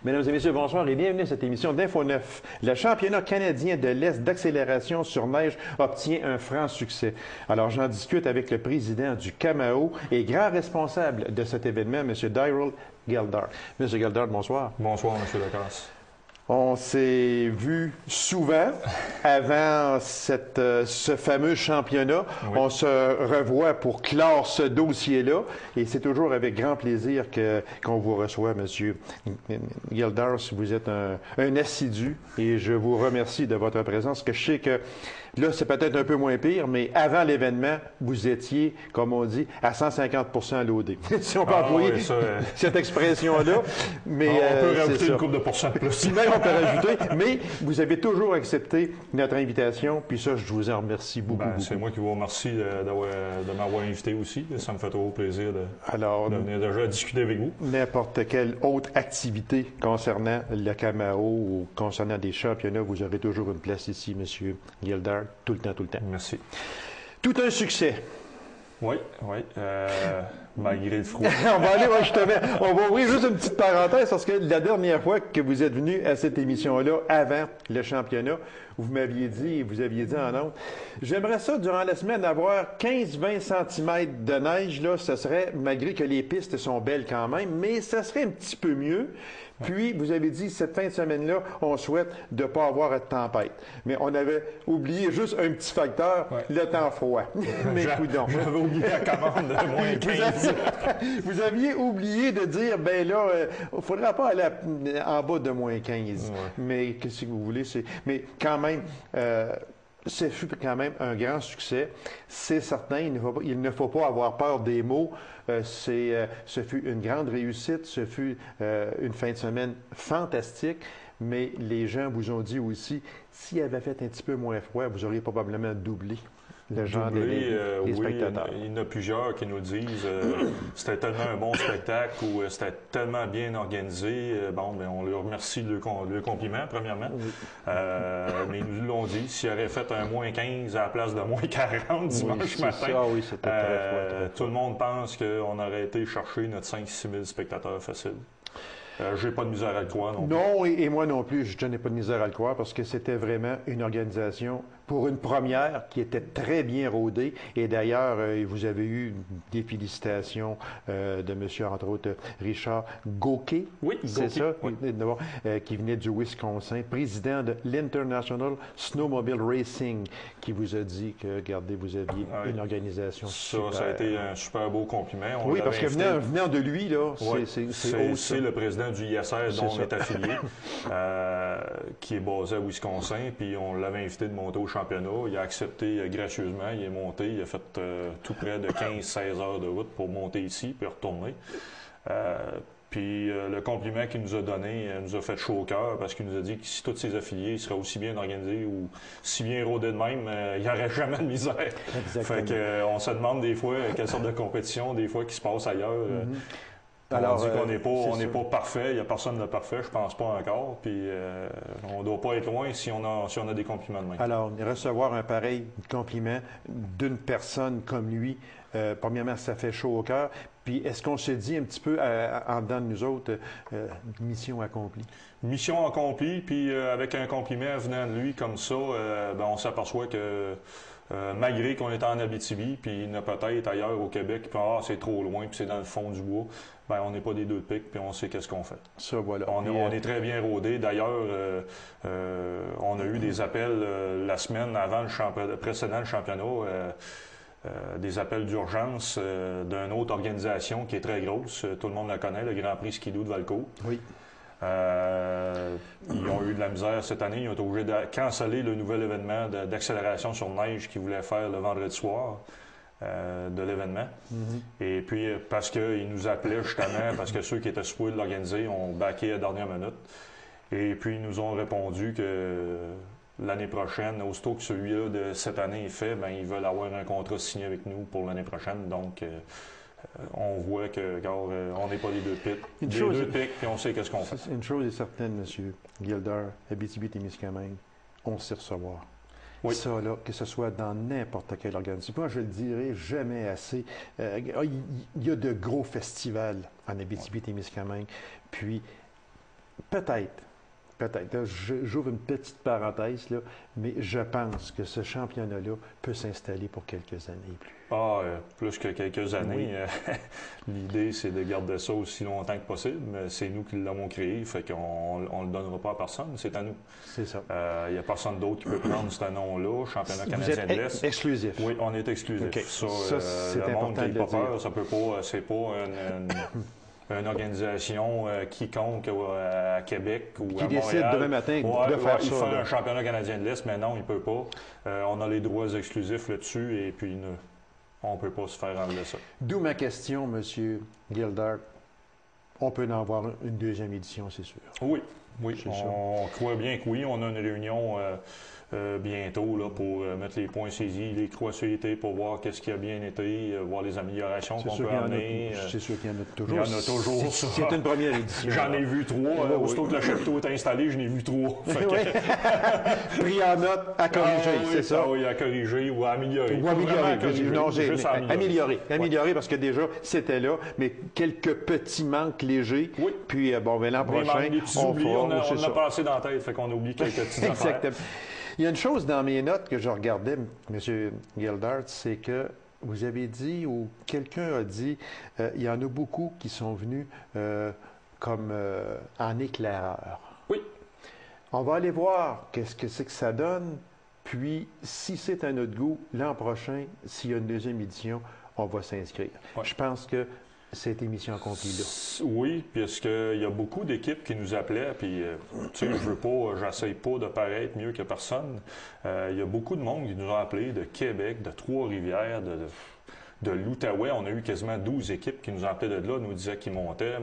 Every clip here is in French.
Mesdames et messieurs, bonsoir et bienvenue à cette émission d'Info 9. Le championnat canadien de l'Est d'accélération sur neige obtient un franc succès. Alors, j'en discute avec le président du CAMAO et grand responsable de cet événement, M. Daryl Geldart. M. Geldart, bonsoir. Bonsoir, M. Lacasse. On s'est vu souvent avant ce fameux championnat. Oui. On se revoit pour clore ce dossier-là et c'est toujours avec grand plaisir qu'on vous reçoit, M. Geldart. Vous êtes un assidu et je vous remercie de votre présence, que je sais que là, c'est peut-être un peu moins pire, mais avant l'événement, vous étiez, comme on dit, à 150% loadé. Si on peut employer cette expression-là. Mais, on peut rajouter une couple de pourcents de plus. Si même on peut rajouter, mais vous avez toujours accepté notre invitation, puis ça, je vous en remercie beaucoup. C'est moi qui vous remercie de m'avoir invité aussi. Ça me fait trop plaisir de venir déjà discuter avec vous. N'importe quelle autre activité concernant le CAMAO ou concernant des championnats, vous aurez toujours une place ici, M. Geldart. Tout le temps, tout le temps. Merci. Tout un succès. Oui. Malgré le froid. On va aller, justement, on va ouvrir juste une petite parenthèse parce que la dernière fois que vous êtes venu à cette émission-là, avant le championnat, vous m'aviez dit, vous aviez dit en ondes, j'aimerais ça, durant la semaine, avoir 15-20 cm de neige, là, ça serait, malgré que les pistes sont belles quand même, mais ça serait un petit peu mieux. Puis, vous avez dit, cette fin de semaine-là, on souhaite de ne pas avoir de tempête. Mais on avait oublié juste un petit facteur, le temps froid. Mais coudonc. J'avais oublié la commande de moins 15. Vous aviez oublié de dire, ben là, il ne faudra pas aller en bas de moins 15. Ouais. Mais qu'est-ce que vous voulez? Mais quand même... ce fut quand même un grand succès. C'est certain, il ne faut pas avoir peur des mots. Ce fut une grande réussite. Ce fut une fin de semaine fantastique. Mais les gens vous ont dit aussi, s'il avait fait un petit peu moins froid, vous auriez probablement doublé le genre des spectateurs. Il y en a plusieurs qui nous disent c'était tellement un bon spectacle ou c'était tellement bien organisé. On leur remercie de le compliment, premièrement. Oui. Mais ils nous l'ont dit, s'il aurait fait un moins 15 à la place de moins 40 dimanche matin, c'était très froid. Tout le monde pense qu'on aurait été chercher notre 5-6 000 spectateurs faciles. J'ai pas de misère à le croire non plus. Non, et moi non plus, je n'ai pas de misère à le croire parce que c'était vraiment une organisation pour une première qui était très bien rodée. Et d'ailleurs, vous avez eu des félicitations de monsieur, entre autres, Richard Gauthier. Oui, c'est ça, oui. Qui venait du Wisconsin, président de l'International Snowmobile Racing, qui vous a dit que, regardez, vous aviez une organisation super. Ça a été un super beau compliment. Oui, parce que venant de lui, là, c'est le président du ISR dont on est affilié, qui est basé à Wisconsin, puis on l'avait invité de monter au championnat. Il a accepté gracieusement, il est monté, il a fait tout près de 15-16 heures de route pour monter ici, puis retourner. Puis le compliment qu'il nous a donné nous a fait chaud au cœur parce qu'il nous a dit que si tous ses affiliés seraient aussi bien organisés ou si bien rodés de même, il n'y aurait jamais de misère. Exactement. Fait que, on se demande des fois quelle sorte de compétition, des fois qui se passe ailleurs. Alors, on dit qu'on n'est pas parfait, il n'y a personne de parfait, je pense pas encore, puis on ne doit pas être loin si on a des compliments de même. Alors, recevoir un pareil compliment d'une personne comme lui, premièrement, ça fait chaud au cœur, puis est-ce qu'on se dit un petit peu en dedans de nous autres, mission accomplie? Mission accomplie, puis avec un compliment venant de lui comme ça, on s'aperçoit que malgré qu'on est en Abitibi, puis il y en a peut-être ailleurs au Québec, puis c'est trop loin, puis c'est dans le fond du bois, on n'est pas des deux de pique, puis on sait qu'est-ce qu'on fait. Ça, voilà. On est très bien rodés. D'ailleurs, on a eu des appels la semaine avant précédent le championnat, des appels d'urgence d'une autre organisation qui est très grosse. Tout le monde la connaît, le Grand Prix Skidoo de Valcourt. Oui. Ils ont eu de la misère cette année. Ils ont été obligés de canceller le nouvel événement d'accélération sur neige qu'ils voulaient faire le vendredi soir de l'événement. Mm-hmm. Et puis, parce qu'ils nous appelaient justement, parce que ceux qui étaient supposés de l'organiser ont backé à la dernière minute. Et puis, ils nous ont répondu que l'année prochaine, aussitôt que celui-là de cette année est fait, ils veulent avoir un contrat signé avec nous pour l'année prochaine. Donc, on voit que, on n'est pas les deux pics. Deux pics, puis on sait qu'est-ce qu'on fait. Une chose est certaine, M. Geldart, Abitibi-Témiscamingue, on sait recevoir. Oui. Ça, là, que ce soit dans n'importe quelle organisation. Moi, je le dirai jamais assez. Il y a de gros festivals en Abitibi-Témiscamingue. Puis, peut-être. Peut-être. Là, j'ouvre une petite parenthèse, là, mais je pense que ce championnat-là peut s'installer pour quelques années plus. Ah, plus que quelques années. Oui. L'idée, c'est de garder ça aussi longtemps que possible, mais c'est nous qui l'avons créé, fait qu'on ne le donnera pas à personne, c'est à nous. C'est ça. Il n'y a personne d'autre qui peut prendre ce nom-là, championnat canadien de l'Est. Exclusif. Oui, on est exclusif. Okay. Ça, c'est le monde important qui de n'a le pas peur, dire. ça peut pas, c'est pas une organisation quiconque à Québec ou qui à Montréal. Qui décide demain matin de faire ça. Il fait un championnat canadien de l'Est, mais non, il ne peut pas. On a les droits exclusifs là-dessus et puis on ne peut pas se faire enlever ça. D'où ma question, M. Gildart. On peut en avoir une deuxième édition, c'est sûr. Oui, on croit bien que oui. On a une réunion bientôt là, pour mettre les points saisis, les croissants pour voir qu'est-ce qui a bien été, voir les améliorations qu'on peut amener. C'est sûr qu'il y en a toujours. Il y en a toujours. C'est une première édition. J'en ai vu 3. Aussitôt que le chapiteau est installé, je n'ai vu 3. Pris en note à corriger, c'est ça? Oui, à corriger ou à améliorer. Ou améliorer. Non, juste améliorer. Améliorer parce que déjà, c'était là, mais quelques petits manques légers. Oui. Puis, l'an prochain, on a passé dans la tête, fait qu'on oublie quelques petits affaires. Exactement. Il y a une chose dans mes notes que je regardais, M. Gildart, c'est que vous avez dit, ou quelqu'un a dit, il y en a beaucoup qui sont venus comme en éclaireur. Oui. On va aller voir qu'est-ce que c'est que ça donne, puis si c'est à notre goût, l'an prochain, s'il y a une deuxième édition, on va s'inscrire. Ouais. Je pense que cette émission accomplie là. Oui, puisqu'il y a beaucoup d'équipes qui nous appelaient, puis tu sais, j'essaye pas de paraître mieux que personne. Il y a beaucoup de monde qui nous ont appelés de Québec, de Trois-Rivières, de l'Outaouais. On a eu quasiment 12 équipes qui nous ont appelés de là, nous disaient qu'ils montaient,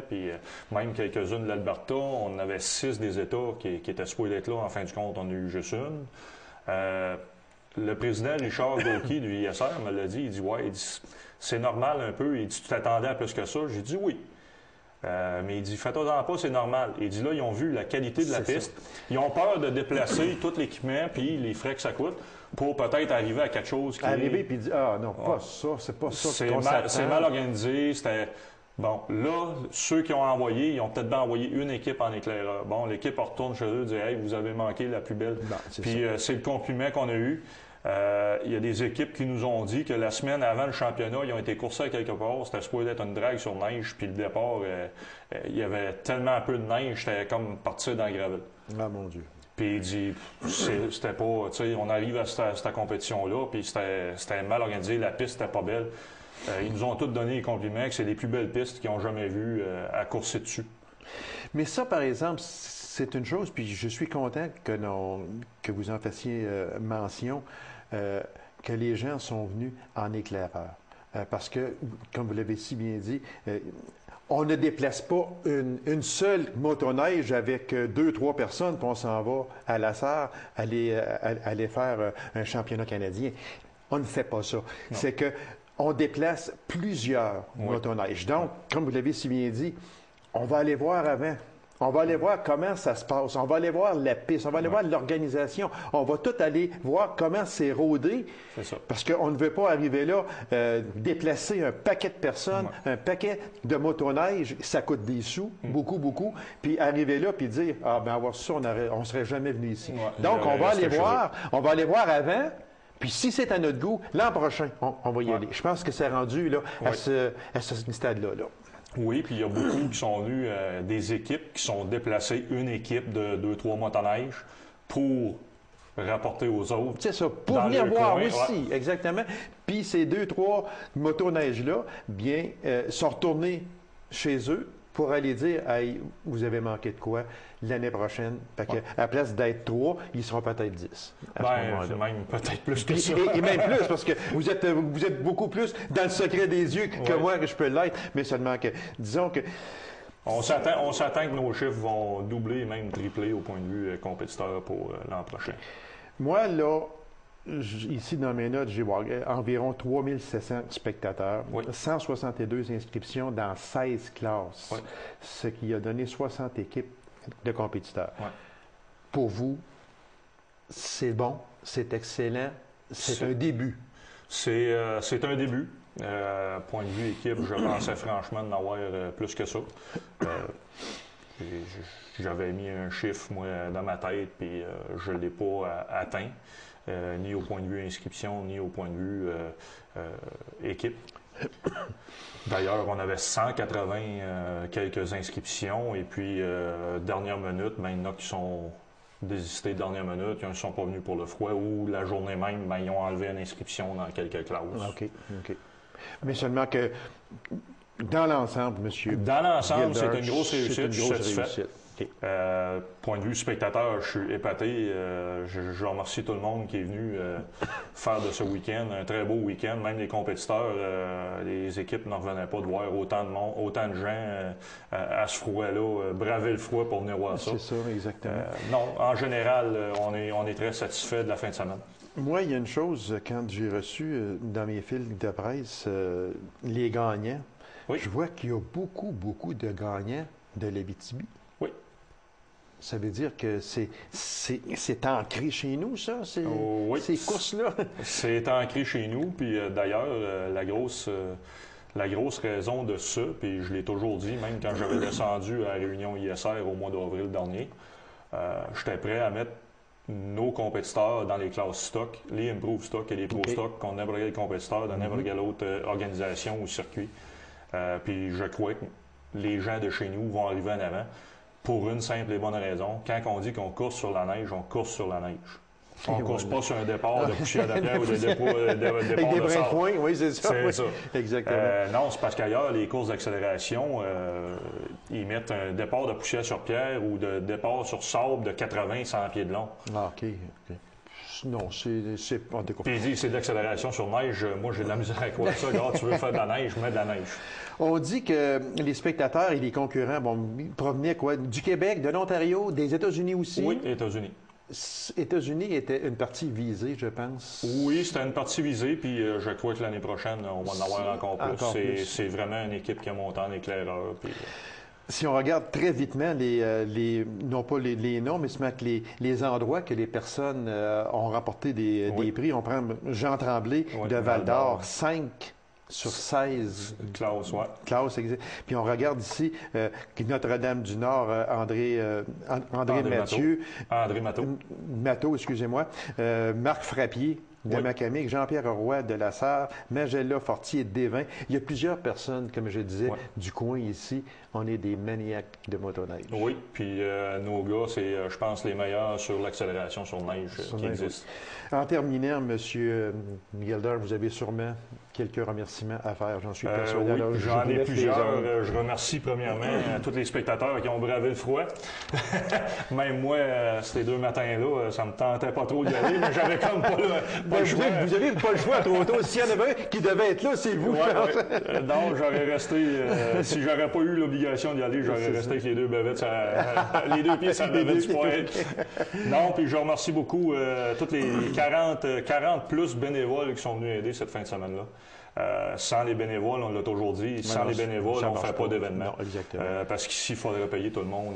puis même quelques-unes de l'Alberta. On avait 6 des États qui étaient supposés être là. En fin de compte, on a eu juste une. Le président Richard Gauquier du ISR me l'a dit. Il dit, ouais, c'est normal un peu. Il dit, tu t'attendais à plus que ça? J'ai dit oui. Mais il dit, fais-toi-en pas, c'est normal. Il dit, là, ils ont vu la qualité de la piste. Ça. Ils ont peur de déplacer tout l'équipement puis les frais que ça coûte pour peut-être arriver à quelque chose qui arriver puis dire, ah non, pas ça, c'est pas ça. C'est mal organisé. C'était... Bon, là, ceux qui ont envoyé, ils ont peut-être bien envoyé une équipe en éclaireur. Bon, l'équipe retourne chez eux et dit, hey, vous avez manqué la plus belle. Puis c'est le compliment qu'on a eu. Il y a des équipes qui nous ont dit que la semaine avant le championnat, ils ont été coursés à quelque part. C'était supposé être une drague sur neige. Puis le départ, il y avait tellement peu de neige, c'était comme partir dans le gravel. Ah, mon Dieu. Puis il dit, c'était pas, tu sais, on arrive à cette compétition-là, puis c'était mal organisé, la piste n'était pas belle. Ils nous ont tous donné les compliments que c'est les plus belles pistes qu'ils n'ont jamais vues à courser dessus. Mais ça, par exemple, c'est une chose, puis je suis content que vous en fassiez mention, que les gens sont venus en éclaireur. Parce que, comme vous l'avez si bien dit, on ne déplace pas une seule motoneige avec 2-3 personnes, puis on s'en va à la Sarre aller faire un championnat canadien. On ne fait pas ça. Non. C'est que on déplace plusieurs motoneiges. Donc, comme vous l'avez si bien dit, on va aller voir avant. On va aller voir comment ça se passe. On va aller voir la piste. On va aller voir l'organisation. On va tout aller voir comment c'est rodé. C'est ça. Parce qu'on ne veut pas arriver là, déplacer un paquet de personnes, un paquet de motoneiges. Ça coûte des sous, beaucoup, beaucoup. Puis arriver là, puis dire, ah ben avoir ça, on ne serait jamais venu ici. Donc, on va aller voir. On va aller voir avant. Puis si c'est à notre goût, l'an prochain, on va y aller. Je pense que c'est rendu là, à ce stade-là. Là. Oui, puis il y a beaucoup qui sont venus, des équipes qui sont déplacées, une équipe de 2-3 motoneiges pour rapporter aux autres. C'est ça, pour venir voir aussi, exactement. Puis ces 2-3 motoneiges-là, bien, sont retournés chez eux pour aller dire, hey, vous avez manqué de quoi l'année prochaine. Fait que, à la place d'être 3, ils seront peut-être 10. Même peut-être plus que ça. Et même plus, parce que vous êtes beaucoup plus dans le secret des yeux que moi, que je peux l'être. Mais seulement que, disons que... On s'attend que nos chiffres vont doubler et même tripler au point de vue compétiteur pour l'an prochain. Moi, là, ici, dans mes notes, j'ai environ 3700 spectateurs, 162 inscriptions dans 16 classes, ce qui a donné 60 équipes de compétiteurs. Pour vous, c'est bon, c'est excellent, c'est un début. C'est un début. Point de vue équipe, je pensais franchement d'en avoir plus que ça. J'avais mis un chiffre, moi, dans ma tête, puis je ne l'ai pas atteint, ni au point de vue inscription, ni au point de vue équipe. D'ailleurs, on avait 180 quelques inscriptions, et puis, dernière minute, maintenant qu'ils sont désistés dernière minute, ils ne sont pas venus pour le froid, ou la journée même, ils ont enlevé une inscription dans quelques classes. OK. Mais seulement que, dans l'ensemble, monsieur... Dans l'ensemble, c'est une grosse réussite, c'est une je suis grosse satisfait. réussite. Okay. Point de vue spectateur, je suis épaté. Je remercie tout le monde qui est venu faire de ce week-end un très beau week-end. Même les compétiteurs, les équipes n'en revenaient pas de voir autant de monde, autant de gens à ce froid-là, braver le froid pour venir voir ça. C'est ça, exactement. Non, en général, on est très satisfait de la fin de semaine. Moi, il y a une chose, quand j'ai reçu dans mes fils de presse les gagnants, oui. Je vois qu'il y a beaucoup de gagnants de l'Abitibi. Oui. Ça veut dire que c'est ancré chez nous, ça, oui. Ces courses-là? C'est ancré chez nous, puis d'ailleurs, la grosse raison de ça, puis je l'ai toujours dit, même quand j'avais descendu à la réunion ISR au mois d'avril dernier, j'étais prêt à mettre nos compétiteurs dans les classes stock, les improve stock et les pro stock, qu'on n'importe quel compétiteur dans n'importe quelle autre organisation ou circuit. Puis je crois que les gens de chez nous vont arriver en avant pour une simple et bonne raison. Quand on dit qu'on course sur la neige, on course sur la neige. On ne course pas sur un départ de poussière de pierre ou de départ Avec des brins de foin, oui, c'est ça. C'est ça. Exactement. Non, c'est parce qu'ailleurs, les courses d'accélération, ils mettent un départ de poussière sur pierre ou de départ sur sable de 80-100 pieds de long. Ah, OK. Non, c'est pas de quoi. Puis il dit c'est de l'accélération sur neige. Moi, j'ai de la misère à croire ça. Regarde, tu veux faire de la neige, mets de la neige. On dit que les spectateurs et les concurrents, ils provenaient quoi? Du Québec, de l'Ontario, des États-Unis aussi? Oui, États-unis. États-Unis était une partie visée, je pense. Oui, c'était une partie visée, puis je crois que l'année prochaine, on va en avoir encore plus. C'est vraiment une équipe qui a monté en éclaireur. Puis... Si on regarde très vitement non pas les noms, mais les endroits que les personnes ont rapporté des prix, on prend Jean Tremblay de Val-d'Or, 5 sur 16. Classe, oui. Classe, exact. Puis on regarde ici Notre-Dame-du-Nord, André Mathieu. André Matteau. Matteau, excusez-moi. Marc Frappier de Macamique, Jean-Pierre Roy de La Sarre, Magella Fortier d'Évin. Il y a plusieurs personnes, comme je disais, du coin ici. On est des maniaques de motoneige. Oui, puis nos gars, c'est, je pense, les meilleurs sur l'accélération sur neige qui existent. En terminant, M. Gilder, vous avez sûrement quelques remerciements à faire, j'en suis persuadé. Oui, j'en ai plusieurs. Je remercie premièrement tous les spectateurs qui ont bravé le froid. Même moi, ces 2 matins-là, ça me tentait pas trop d'y aller, mais j'avais comme pas le choix. Vous n'avez pas le choix trop tôt. S'il y en avait un qui devait être là, c'est vous. Non, j'aurais resté, si j'aurais pas eu l'obligation d'y aller, j'aurais resté avec les 2 bavettes, les 2 pieds sur la bavette du poète. Non, puis je remercie beaucoup tous les 40 plus bénévoles qui sont venus aider cette fin de semaine-là. Sans les bénévoles, on l'a toujours dit, sans les bénévoles, on ne fait pas d'événement. Parce qu'ici, il faudrait payer tout le monde.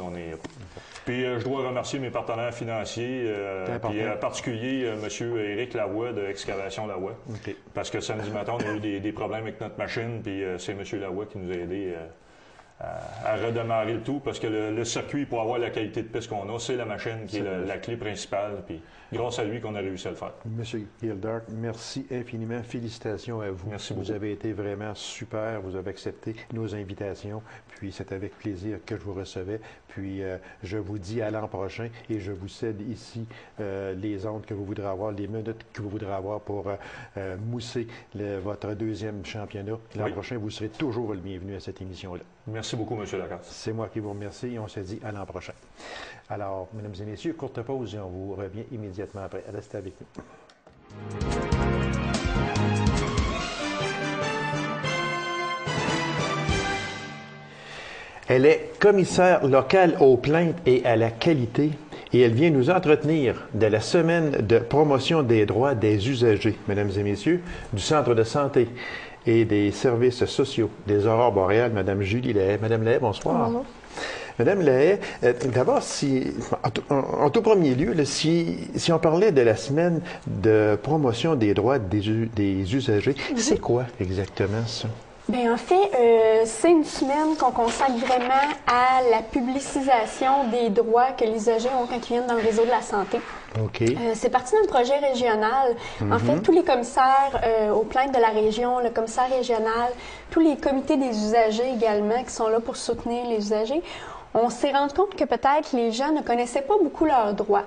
Puis je dois remercier mes partenaires financiers, puis en particulier M. Éric Lavoie de Excavation Lavoie. Parce que samedi matin, on a eu des problèmes avec notre machine, puis c'est M. Lavoie qui nous a aidés à redémarrer le tout, parce que le circuit, pour avoir la qualité de piste qu'on a, c'est la machine qui est la clé principale. Puis grâce à lui qu'on a réussi à le faire. Monsieur Gilder, merci infiniment. Félicitations à vous. Merci beaucoup. Vous avez été vraiment super. Vous avez accepté nos invitations. Puis c'est avec plaisir que je vous recevais. Puis je vous dis à l'an prochain et je vous cède ici les ondes que vous voudrez avoir, les minutes que vous voudrez avoir pour mousser votre 2e championnat. L'an prochain, vous serez toujours le bienvenu à cette émission-là. Merci beaucoup, M. Lacasse. C'est moi qui vous remercie et on se dit à l'an prochain. Alors, mesdames et messieurs, courte pause et on vous revient immédiatement après. Restez avec nous. Elle est commissaire locale aux plaintes et à la qualité et elle vient nous entretenir de la semaine de promotion des droits des usagers, mesdames et messieurs, du Centre de santé et des services sociaux des Aurores boréales, Mme Julie Lahaye. Madame Lahaye, bonsoir. Bonjour. Madame Lahaye, d'abord, en tout premier lieu, si on parlait de la semaine de promotion des droits des usagers, c'est quoi exactement ça? Bien, en fait, c'est une semaine qu'on consacre vraiment à la publicisation des droits que les usagers ont quand ils viennent dans le réseau de la santé. OK. C'est parti d'un projet régional. En fait, tous les commissaires aux plaintes de la région, le commissaire régional, tous les comités des usagers également qui sont là pour soutenir les usagers, on s'est rendu compte que peut-être les gens ne connaissaient pas beaucoup leurs droits.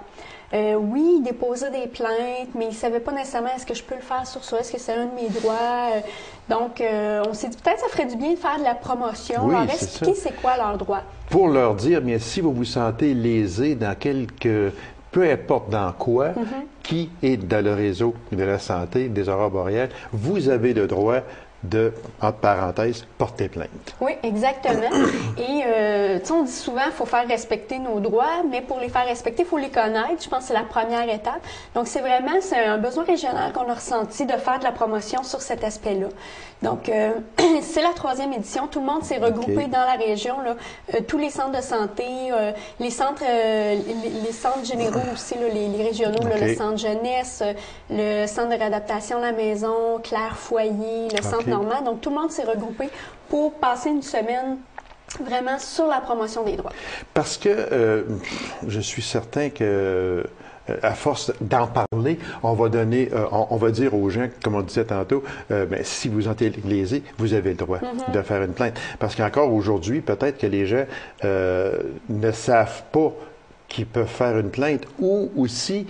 Oui, ils déposaient des plaintes, mais ils ne savaient pas nécessairement est-ce que je peux le faire sur ça, est-ce que c'est un de mes droits. Donc, on s'est dit peut-être ça ferait du bien de faire de la promotion, Oui, leur c'est expliquer ça. c'est quoi leurs droits. Pour leur dire, bien, si vous vous sentez lésé dans peu importe dans quoi, qui est dans le réseau de la santé des aurores boréales, vous avez le droit de, entre parenthèses, porter plainte. Oui, exactement. Et tu sais, on dit souvent qu'il faut faire respecter nos droits, mais pour les faire respecter, il faut les connaître. Je pense que c'est la première étape. Donc, c'est un besoin régional qu'on a ressenti de faire de la promotion sur cet aspect-là. Donc, c'est la 3e édition. Tout le monde s'est regroupé dans la région, là. Tous les centres de santé, les centres généraux aussi, là, les régionaux, là, le centre jeunesse, le centre de réadaptation La Maison, Claire Foyer, le centre Normand. Donc, tout le monde s'est regroupé pour passer une semaine vraiment sur la promotion des droits. Parce que je suis certain que à force d'en parler, on va dire aux gens, comme on disait tantôt, ben, si vous êtes lésé, vous avez le droit de faire une plainte. Parce qu'encore aujourd'hui, peut-être que les gens ne savent pas qu'ils peuvent faire une plainte, ou aussi,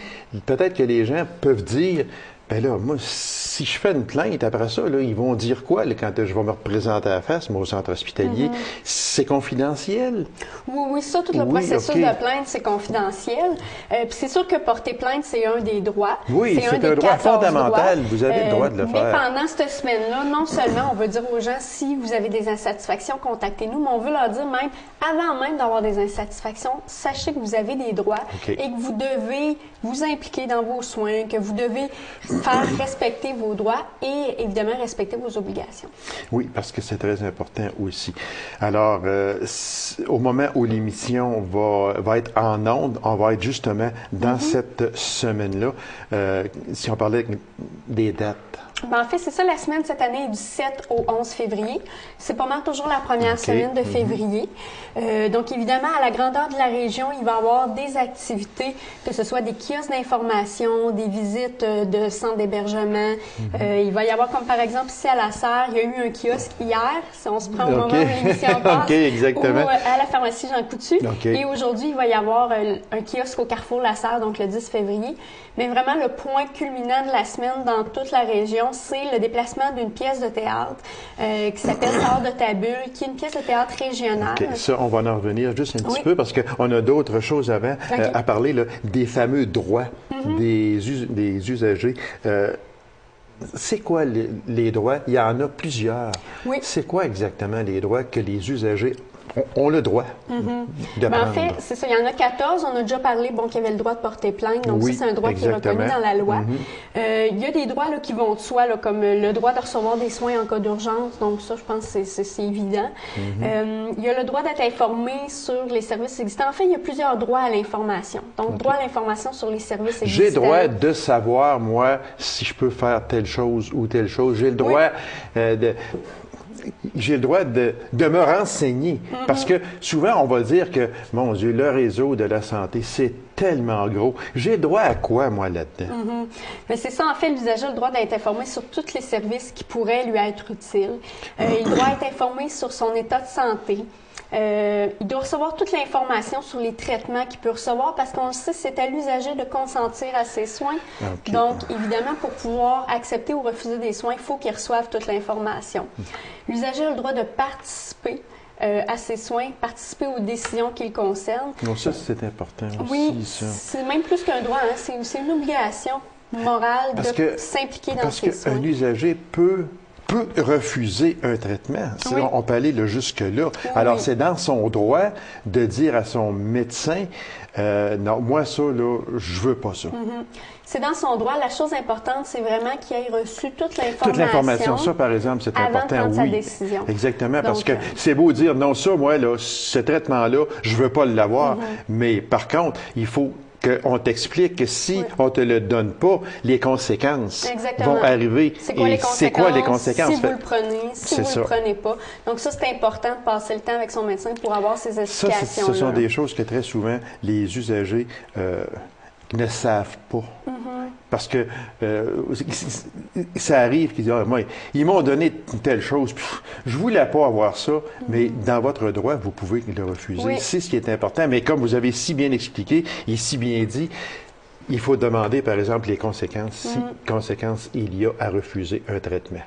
peut-être que les gens peuvent dire, ben là, moi, si je fais une plainte, après ça, là, ils vont dire quoi là, quand je vais me représenter à la face, moi, au centre hospitalier? C'est confidentiel? Oui, ça, tout le processus de plainte, c'est confidentiel. Puis c'est sûr que porter plainte, c'est un des droits. Oui, c'est un droit fondamental. Vous avez le droit de le faire. Mais pendant cette semaine-là, non seulement on veut dire aux gens, si vous avez des insatisfactions, contactez-nous, mais on veut leur dire même, avant même d'avoir des insatisfactions, sachez que vous avez des droits et que vous devez vous impliquer dans vos soins, que vous devez faire respecter vos droits et évidemment respecter vos obligations. Oui, parce que c'est très important aussi. Alors, au moment où l'émission va être en ondes, on va être justement dans cette semaine-là. Si on parlait des dates. Ben, en fait, c'est ça, la semaine cette année est du 7 au 11 février. C'est pas mal toujours la première semaine de février. Donc, évidemment, à la grandeur de la région, il va y avoir des activités, que ce soit des kiosques d'information, des visites de centres d'hébergement. Il va y avoir, comme par exemple ici à La Serre, il y a eu un kiosque hier, si on se prend au moment où l'émission passe, exactement. ou à la pharmacie Jean Coutu. Et aujourd'hui, il va y avoir un kiosque au Carrefour La Serre, donc le 10 février. Mais vraiment, le point culminant de la semaine dans toute la région, c'est le déplacement d'une pièce de théâtre qui s'appelle Sors de ta bulle, qui est une pièce de théâtre régionale. Ça, on va en revenir juste un petit peu parce qu'on a d'autres choses avant à parler là, des fameux droits des usagers. C'est quoi les droits? Il y en a plusieurs. Oui. C'est quoi exactement les droits que les usagers ont le droit de prendre? En fait, c'est ça. Il y en a 14. On a déjà parlé qu'il y avait le droit de porter plainte. Donc, ça, c'est un droit qui est reconnu dans la loi. Il y a des droits là, qui vont de soi, là, comme le droit de recevoir des soins en cas d'urgence. Donc, ça, je pense que c'est évident. Il y a le droit d'être informé sur les services existants. En fait, il y a plusieurs droits à l'information. Donc, droit à l'information sur les services existants. J'ai le droit de savoir, moi, si je peux faire telle chose ou telle chose. J'ai le droit j'ai le droit de me renseigner. Parce que souvent, on va dire que, mon Dieu, le réseau de la santé, c'est tellement gros. J'ai le droit à quoi, moi, là-dedans? Mais c'est ça, en fait, l'usager a le droit d'être informé sur tous les services qui pourraient lui être utiles. Il doit être informé sur son état de santé. Il doit recevoir toute l'information sur les traitements qu'il peut recevoir parce qu'on le sait, c'est à l'usager de consentir à ses soins. Donc, évidemment, pour pouvoir accepter ou refuser des soins, il faut qu'il reçoive toute l'information. L'usager a le droit de participer à ses soins, participer aux décisions qui le concernent. Donc ça, c'est important aussi. Oui, c'est même plus qu'un droit, hein, c'est une obligation morale de s'impliquer dans ses soins. Parce qu'un usager peut refuser un traitement. On peut aller jusque-là. Alors, c'est dans son droit de dire à son médecin, non, moi, ça, là, je veux pas ça. C'est dans son droit. La chose importante, c'est vraiment qu'il ait reçu toute l'information. Toute l'information, ça, par exemple, c'est important. Avant de prendre sa décision. Exactement, parce que c'est beau dire, non, ça, moi, là, ce traitement-là, je veux pas l'avoir. Mais par contre, il faut qu'on t'explique que si on ne te le donne pas, les conséquences vont arriver. C'est quoi les conséquences? Si vous le prenez, si vous ça. le prenrenez pas. Donc ça, c'est important de passer le temps avec son médecin pour avoir ces explications-là. Ce sont des choses que très souvent les usagers ne savent pas. Parce que ça arrive qu'ils disent moi, ils m'ont donné une telle chose, puis je ne voulais pas avoir ça, mais dans votre droit, vous pouvez le refuser. Oui. C'est ce qui est important. Mais comme vous avez si bien expliqué et si bien dit, il faut demander, par exemple, les conséquences, si conséquences il y a à refuser un traitement.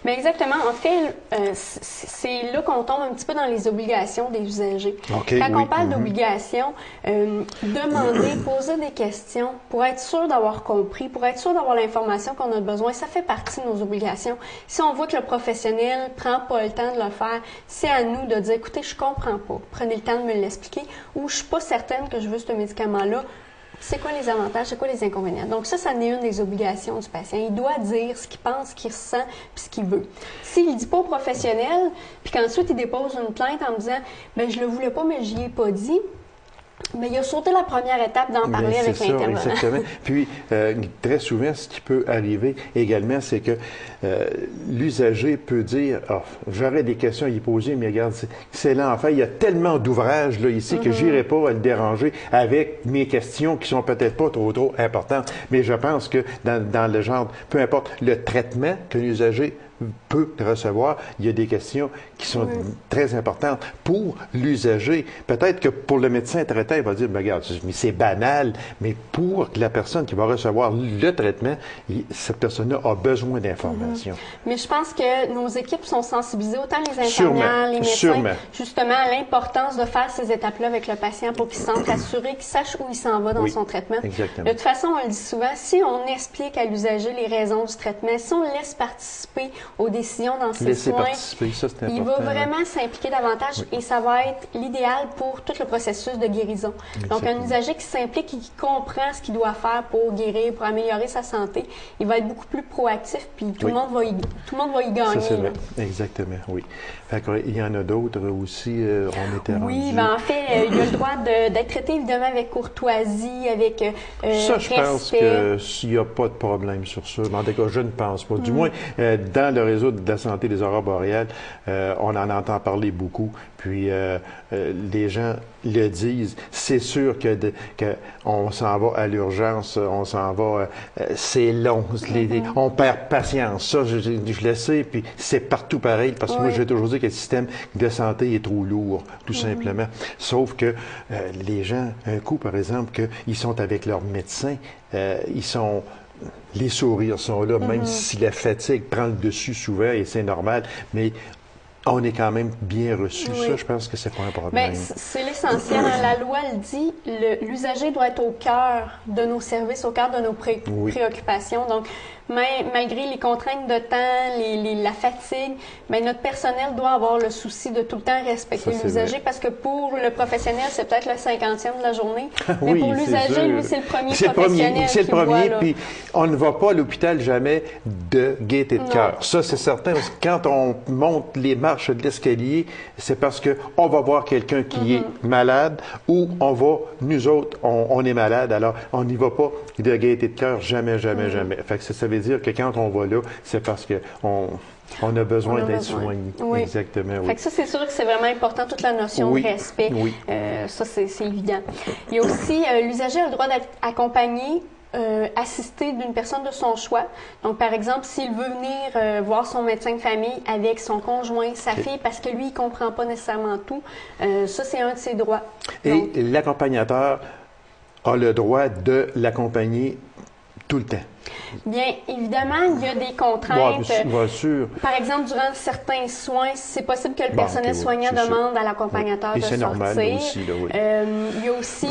Mais exactement. En fait, c'est là qu'on tombe un petit peu dans les obligations des usagers. Quand on parle d'obligations, demander, poser des questions pour être sûr d'avoir compris, pour être sûr d'avoir l'information qu'on a besoin, ça fait partie de nos obligations. Si on voit que le professionnel prend pas le temps de le faire, c'est à nous de dire, écoutez, je comprends pas. Prenez le temps de me l'expliquer ou je suis pas certaine que je veux ce médicament-là. C'est quoi les avantages, c'est quoi les inconvénients? Donc ça en est une des obligations du patient. Il doit dire ce qu'il pense, ce qu'il ressent, puis ce qu'il veut. S'il ne dit pas au professionnel, puis qu'ensuite il dépose une plainte en disant « je le voulais pas, mais j'y ai pas dit », mais il a sauté la première étape d'en parler avec l'intervenant. Exactement. Puis, très souvent, ce qui peut arriver également, c'est que l'usager peut dire j'aurais des questions à y poser, mais regarde, c'est l'enfer. Il y a tellement d'ouvrages là, ici que je n'irai pas à le déranger avec mes questions qui sont peut-être pas trop importantes. Mais je pense que dans le genre, peu importe le traitement que l'usager peut recevoir, il y a des questions qui sont très importantes pour l'usager. Peut-être que pour le médecin traitant, il va dire, regarde, c'est banal, mais pour la personne qui va recevoir le traitement, cette personne-là a besoin d'informations. Mais je pense que nos équipes sont sensibilisées, autant les infirmières, les médecins, justement à l'importance de faire ces étapes-là avec le patient pour qu'il se sente assuré, qu'il sache où il s'en va dans son traitement. Exactement. De toute façon, on le dit souvent, si on explique à l'usager les raisons du traitement, si on le laisse participer aux décisions dans ses soins, il va vraiment s'impliquer davantage et ça va être l'idéal pour tout le processus de guérison. Exactement. Donc, un usager qui s'implique et qui comprend ce qu'il doit faire pour guérir, pour améliorer sa santé, il va être beaucoup plus proactif puis tout le monde va y gagner. Ça, c'est vrai. Exactement, oui. Fait il y en a d'autres aussi, on était rendus. Oui, en fait, il a le droit d'être traité évidemment avec courtoisie, avec ça, je pense qu'il n'y a pas de problème sur ça. Mais en tout cas, je ne pense pas. Du moins, dans le réseau de la santé des aurores boréales, on en entend parler beaucoup. Puis, les gens le disent. C'est sûr que on s'en va à l'urgence, on s'en va, c'est long. On perd patience. Ça, je le sais. Puis, c'est partout pareil. Parce que moi, j'ai toujours dit que le système de santé est trop lourd, tout simplement. Sauf que les gens, un coup, par exemple, qu'ils sont avec leur médecin, les sourires sont là, même si la fatigue prend le dessus souvent, et c'est normal, mais on est quand même bien reçu. Ça, je pense que c'est pas un problème. Bien, c'est l'essentiel. La loi le dit, l'usager doit être au cœur de nos services, au cœur de nos préoccupations. Donc, malgré les contraintes de temps, la fatigue, mais notre personnel doit avoir le souci de tout le temps respecter l'usager parce que pour le professionnel, c'est peut-être le 50e de la journée, mais pour l'usager, lui, c'est le premier professionnel. C'est le premier, puis on ne va pas à l'hôpital jamais de gaieté de cœur. Ça, c'est certain. Quand on monte les marches de l'escalier, c'est parce qu'on va voir quelqu'un qui est malade ou nous autres, on est malade, alors on n'y va pas de gaieté de cœur, jamais, jamais, jamais. Fait que ça veut dire que quand on va là, c'est parce qu'on a besoin d'être soigné. Oui. Exactement, oui. Fait que ça, c'est sûr que c'est vraiment important, toute la notion de respect. Oui. Ça, c'est évident. Il y a aussi, l'usager a le droit d'être accompagné, assisté d'une personne de son choix. Donc, par exemple, s'il veut venir voir son médecin de famille avec son conjoint, sa fille, parce que lui, il ne comprend pas nécessairement tout, ça, c'est un de ses droits. Et l'accompagnateur a le droit de l'accompagner tout le temps. Bien, évidemment, il y a des contraintes. Bien sûr. Par exemple, durant certains soins, c'est possible que le personnel soignant demande à l'accompagnateur de sortir. Normal aussi, là, oui. Il y a aussi,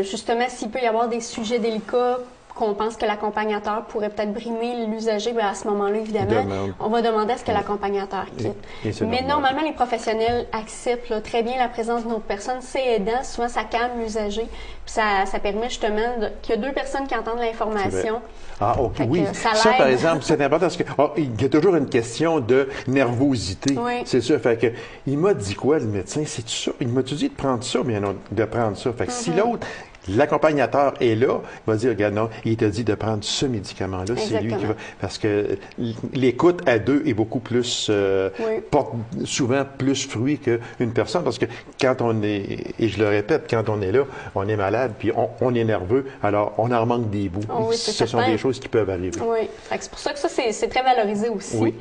justement, s'il peut y avoir des sujets délicats qu'on pense que l'accompagnateur pourrait peut-être brimer l'usager, bien à ce moment-là, évidemment, on va demander à ce que l'accompagnateur quitte. Mais normalement, les professionnels acceptent très bien la présence d'une autre personne. C'est aidant. Souvent, ça calme l'usager. Puis ça permet justement qu'il y a deux personnes qui entendent l'information. Ah, OK, oui. Ça, par exemple, c'est important parce qu'il y a toujours une question de nervosité. Oui. C'est ça. Fait que, il m'a dit quoi, le médecin? C'est ça? Il m'a dit de prendre ça, bien non, de prendre ça. Fait que si l'autre L'accompagnateur est là, il va dire, regarde, non, il t'a dit de prendre ce médicament-là, c'est lui qui va... Parce que l'écoute à deux est beaucoup plus... porte souvent plus fruit qu'une personne, parce que quand on est, et je le répète, quand on est là, on est malade, puis on est nerveux, alors on en manque des bouts. Oui, ce sont des choses qui peuvent arriver. Oui, c'est pour ça que ça, c'est très valorisé aussi. Oui.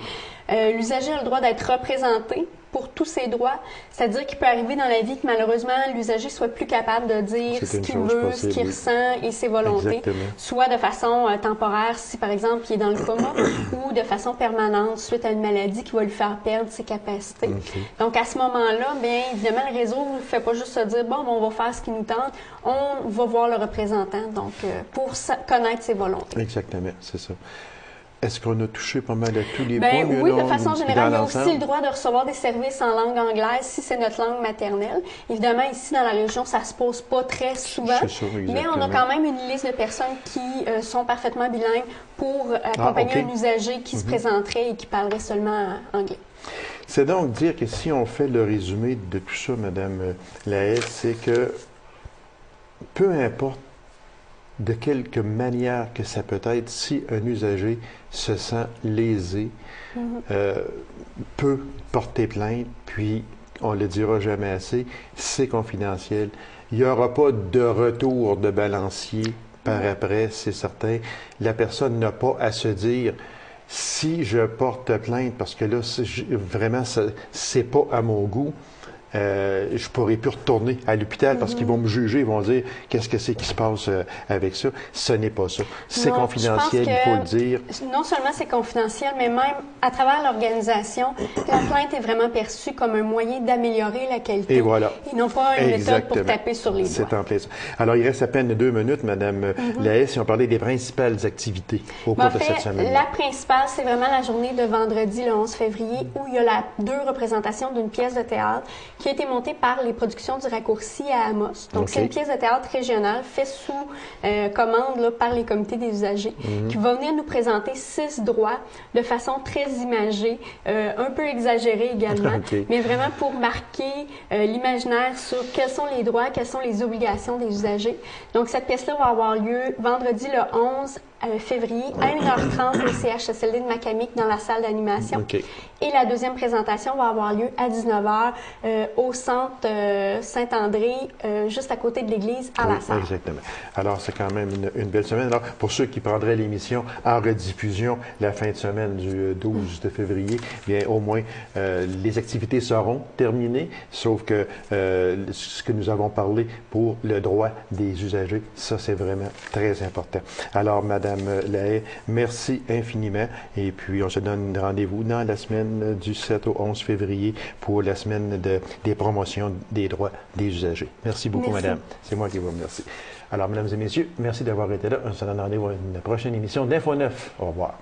L'usager a le droit d'être représenté pour tous ses droits, c'est-à-dire qu'il peut arriver dans la vie que malheureusement l'usager soit plus capable de dire ce qu'il veut, ce qu'il ressent et ses volontés, Exactement. soit de façon temporaire si par exemple il est dans le coma ou de façon permanente suite à une maladie qui va lui faire perdre ses capacités. Okay. Donc à ce moment-là, bien évidemment le réseau ne fait pas juste se dire bon, on va faire ce qui nous tente, on va voir le représentant donc pour connaître ses volontés. Exactement, c'est ça. Est-ce qu'on a touché pas mal à tous les points? Oui, de façon générale, il y a aussi le droit de recevoir des services en langue anglaise si c'est notre langue maternelle. Évidemment, ici, dans la région, ça se pose pas très souvent, mais on a quand même une liste de personnes qui sont parfaitement bilingues pour accompagner un usager qui se présenterait et qui parlerait seulement anglais. C'est donc dire que si on fait le résumé de tout ça, Mme Lahaye, c'est que peu importe de quelque manière que ça peut être, si un usager se sent lésé, peut porter plainte, puis on ne le dira jamais assez, c'est confidentiel. Il n'y aura pas de retour de balancier par après, c'est certain. La personne n'a pas à se dire si je porte plainte, parce que là, vraiment, c'est pas à mon goût. Je pourrais plus retourner à l'hôpital parce qu'ils vont me juger, ils vont dire qu'est-ce que c'est qui se passe avec ça. Ce n'est pas ça. C'est confidentiel, il faut le dire. Non seulement c'est confidentiel, mais même à travers l'organisation, la plainte est vraiment perçue comme un moyen d'améliorer la qualité. Et voilà. Et non pas une méthode pour taper sur les doigts. C'est en plein ça. Alors, il reste à peine 2 minutes, Mme Lahaye, si on parlait des principales activités au cours de cette semaine. La principale, c'est vraiment la journée de vendredi, le 11 février, où il y a 2 représentations d'une pièce de théâtre qui a été montée par les productions du Raccourci à Amos. Donc, c'est une pièce de théâtre régionale faite sous commande là, par les comités des usagers qui va venir nous présenter 6 droits de façon très imagée, un peu exagérée également, mais vraiment pour marquer l'imaginaire sur quels sont les droits, quelles sont les obligations des usagers. Donc, cette pièce-là va avoir lieu vendredi le 11 février à 1h30 au CHSLD de Macamic dans la salle d'animation. Et la deuxième présentation va avoir lieu à 19h au centre Saint-André, juste à côté de l'église, à la salle. Exactement. Alors, c'est quand même une belle semaine. Alors, pour ceux qui prendraient l'émission en rediffusion la fin de semaine du 12 de février, bien, au moins, les activités seront terminées, sauf que ce que nous avons parlé pour le droit des usagers, ça, c'est vraiment très important. Alors, Madame Lahaye, merci infiniment. Et puis, on se donne rendez-vous dans la semaine du 7 au 11 février pour la semaine des promotions des droits des usagers. Merci beaucoup, Madame. C'est moi qui vous remercie. Alors, Mesdames et Messieurs, merci d'avoir été là. On se donne rendez-vous à une prochaine émission d'Info 9. Au revoir.